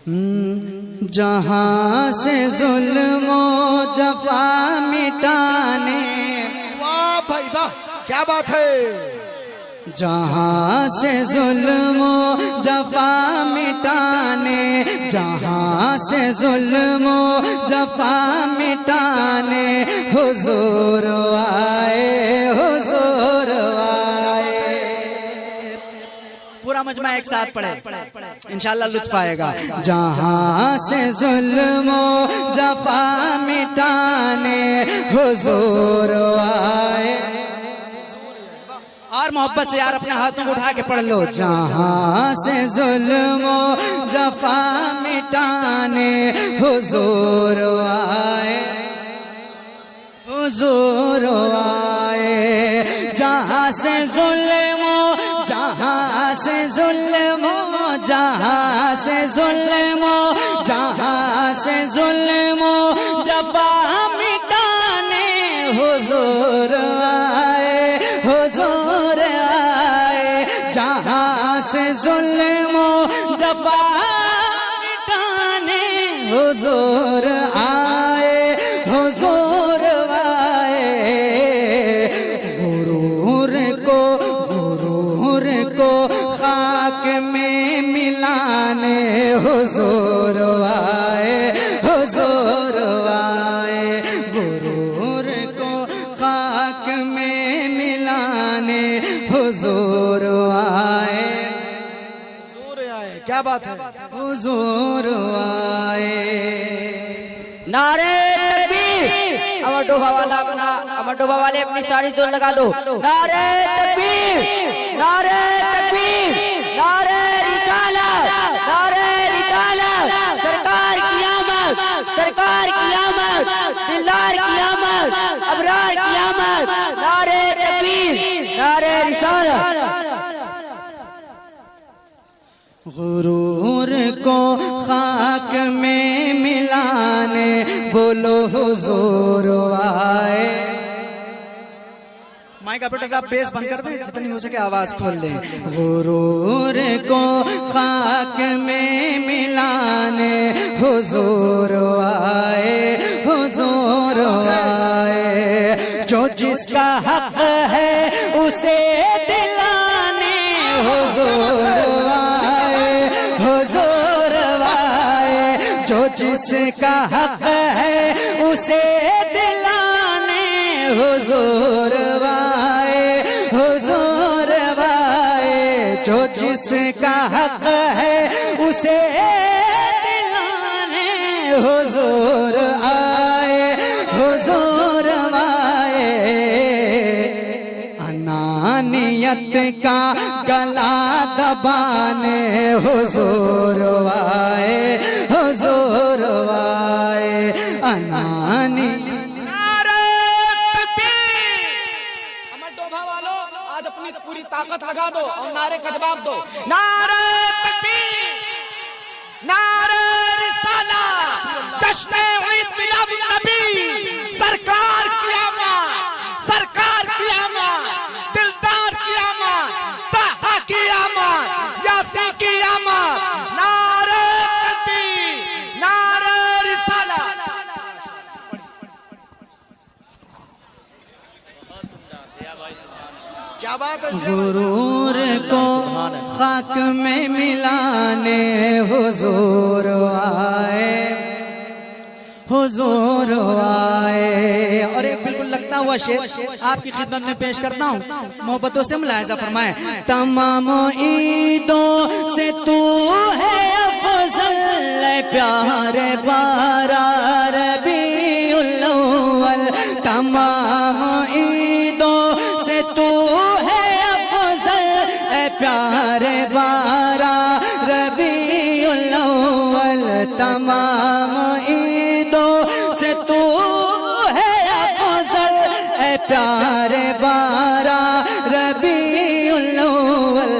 जहाँ से जुल्म जफा मिटाने। वाह भाई वाह, क्या बात है। जहाँ से जुल्म जफा मिटाने, जहाँ से जुल्म जफा मिटाने हुजूर आए, हुजूर आए। पूरा मजमा एक साथ पढ़े, इंशाल्लाह लुत्फ आएगा। जहाँ से जुल्म जफा मिटाने हुजूर आए। और मोहब्बत से यार अपने हाथों को उठा के पढ़ लो। जहाँ से जुल्म जफा मिटाने हुजूर आए, हुजूर आए। जहाँ से जुल्म, जहाँ से जुल्म, जहाँ से जुल्म, जहाँ से जुल्म जफा मिटाने हुजूर आए, हुजूर आए। जहाँ से जुल्म जफा मिटाने हुजूर आए, हुजूर आए। गुरूर को खाक में मिलाने हुजूर आए, हुजूर आए। गुरूर को खाक में मिलाने हुजूर आए, हुजूर आए। क्या बात है, हुजूर आए। नारे तकबीर। अमर डोभा वाला अपना, अमर डोभा वाले अपनी सारी जोर लगा दो। नारे तकबीर, नारे तकबीर, नारे रिसालत, नारे रिसालत। सरकार की आमद, सरकार की आमद, दिलदार की आमद, अबरार की आमद। नारे तकबीर, नारे रिसालत। गुरूर को खाक में मिलाने बोलो हुजूर आए। माइक ऑपरेटर साहब बेस बंद कर दें, जितनी हो सके आवाज खोल दें। गुरूर को खाक में मिलाने हुजूर आए, हुजूर आए। जो जिसका हक है उसे दिलाने हुजूर आए, हुजूर आए। जो जिसका हक है उसे दिलाने हुजूर आए, हुजूर आए। जो जिसका हक है उसे दिलाने हुजूर आए, हुजूर आए। अनानियत का गला दबाने हुजूर आए, हुजूर आए। अनानी आज अपनी पूरी ताकत लगा दो और नारे का जवाब दो। नारे तकबीर, नारे रिसालत, जश्न ईद मिलाद नबी। सरकार की आमद, सरकार की आमद, दिलदार की आमद, ताहा की आमद, यासीन की आमद। नारे तकबीर, नारे रिसालत। क्या बात है। गुरूर को खाक में मिलाने हुजूर आए, हुजूर आए। और एक बिल्कुल लगता हुआ शेर आपकी खिदमत में पेश करता हूँ, मोहब्बतों से मुलाहिजा फरमाए। तमाम ईदों से तू है अफजल, प्यारे बारा रबीउल अव्वल। तमाम ईदों से तू है अफजल, प्यारे बारा रबीउल अव्वल। तमाम ईदों से तू है अफजल, प्यारे बारा रबीउल अव्वल।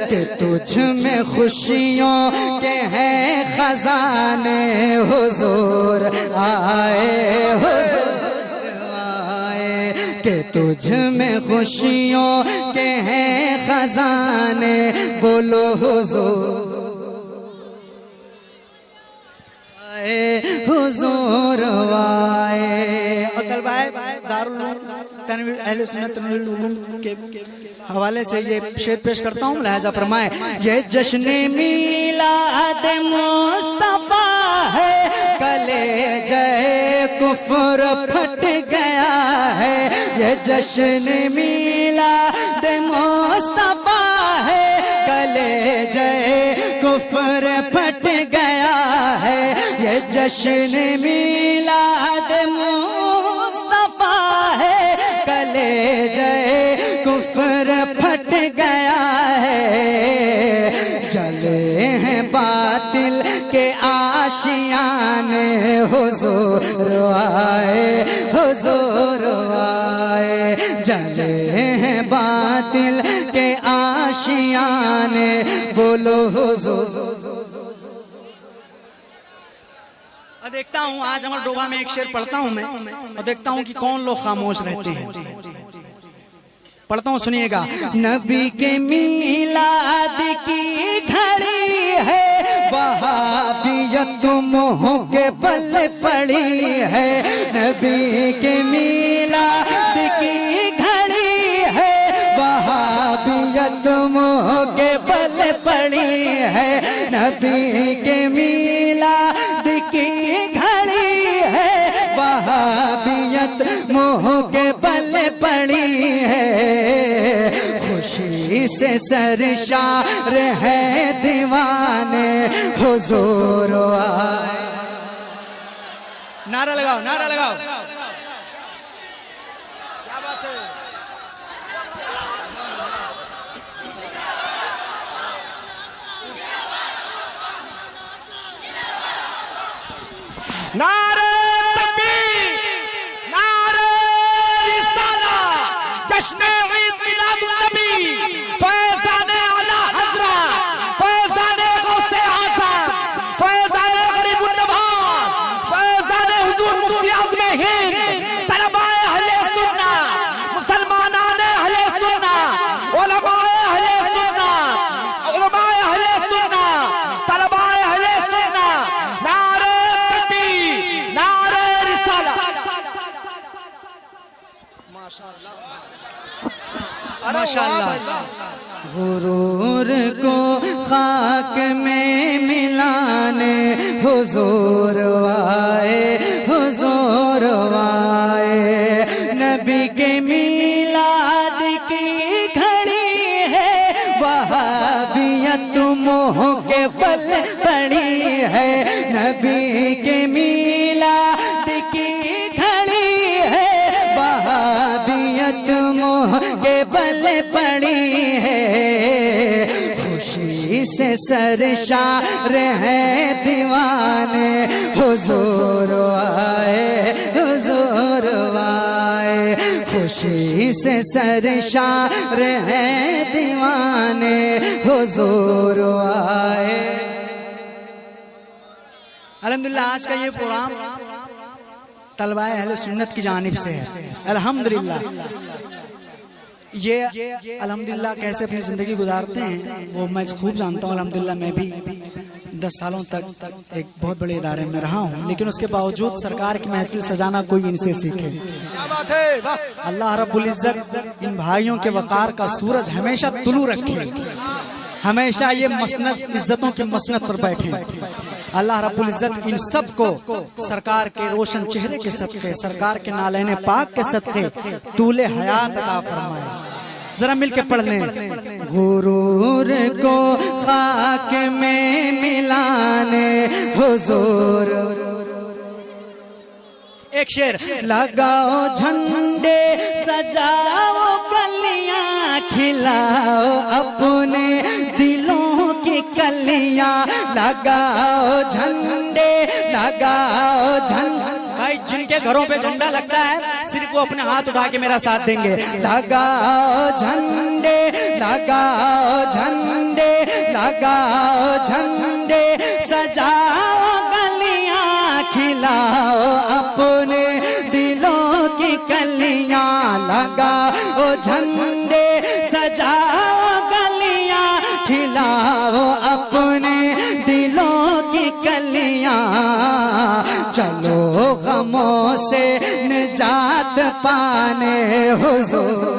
कि तुझ में खुशियों के हैं खजाने हुजूर आए, हुजूर आए। कि तुझ में खुशियों के हैं खजाने बोलो हुजूर। हुजूर आए। और तलबाए दारुल तनवीर अहले सुन्नत के हवाले से ये शेर पेश करता हूँ, लिहाजा फरमाए। ये जश्न मीलाद मुस्तफा है, कले जय कुफर फट गया है। ये जश्न मीलाद मुस्तफा है, कले जय कुफर फट गया है। ये जश्न मीलाद मुस्तफा है, कले जय कुफर फट गया है। जले हैं बातिल के आशियाने, हुजूर आए, हुजूर आए। जले हैं बातिल के आशियाने, बोलो हुजूर। और देखता हूँ आज हमारे डोबा में एक शेर पढ़ता हूँ मैं, और देखता हूँ कि कौन लोग खामोश रहते हैं। पढ़ता हूँ, सुनिएगा। नबी के मीलाद की घड़ी है, वहाबियत मोह के बल पड़ी है। नबी के मीलाद की घड़ी है, वहाबियत मोह के बल पड़ी है। नबी के मीलाद की घड़ी है, वहाबियत मोह के बल पड़ी है। खुशी से सरशार है दीवाने, हुजूर आए। नारा लगाओ, नारा लगाओ। क्या बात है। नारे तकबीर, नारे रिसाला, जश्न ईद मिलादुन नबी, फैज़ाने आला हज़रत, फैज़ाने गौसे आज़म, फैज़ाने गरीबुन नवाज़, फैज़ाने हुज़ूर मुफ्ती आज़म हिंद, तलबाए अहले सुन्नत, मुसलमानाने अहले सुन्नत, उलमाए अहले सुन्नत, उलमाए अहले सुन्नत, तलबाए अहले सुन्नत। नारे तकबीर, नारे रिसाला। माशाअल्लाह। गुरूर को खाक में मिलाने, हुजूर आए, हुजूर आए। नबी के मीलाद की घड़ी है, वहाबियत मोह के बल पड़ी है। नबी के मीलाद की घड़ी है, वहाबियत मोह के बल पड़ी है। खुशी से सरशार है दीवाने, हुजूर आए, हुजूर आए। खुशी से सरशार है दीवाने, हुजूर आए। अल्हम्दुलिल्लाह आज का ये प्रोग्राम तलबाए अहले सुन्नत की जानिब से है। अल्हम्दुलिल्लाह ये अल्हम्दुलिल्लाह कैसे अपनी जिंदगी गुजारते हैं वो मैं खूब जानता हूँ। अल्हम्दुलिल्लाह मैं भी 10 सालों तक एक बहुत बड़े इदारे में रहा हूँ, लेकिन उसके बावजूद सरकार की महफिल सजाना कोई इनसे सीखे। क्या बात है, वाह। अल्लाह रब्बुल इज्जत इन भाइयों के वकार का सूरज हमेशा तुलू रखे, हमेशा ये मसनद इज्जतों के मसनद पर बैठे। अल्लाह रब्बुल इज्जत इन सब को सरकार के रोशन चेहरे के सदके, सरकार के नालैने पाक के सदके तूले हयात अता फरमाए। जरा मिलके पढ़ लें। गुरूर को खाक में मिलाने, हुजूर। एक शेर। लगाओ झंडे, सजाओ कलियां, खिलाओ अपने दिलों की कलियां। लगाओ झंडे, लगाओ झंडे। भाई जिनके घरों पे झंडा लगता है सिर्फ वो अपने हाथ उठा के मेरा साथ देंगे। लगाओ झंडे, लगाओ झंडे, लगाओ झंडे, सजाओ गलियां, खिलाओ अपने दिलों की कलियां। लगाओ झंडे, सजाओ गलियां, खिलाओ अपने दिलों की कलियां। से निजात पाने हुजूर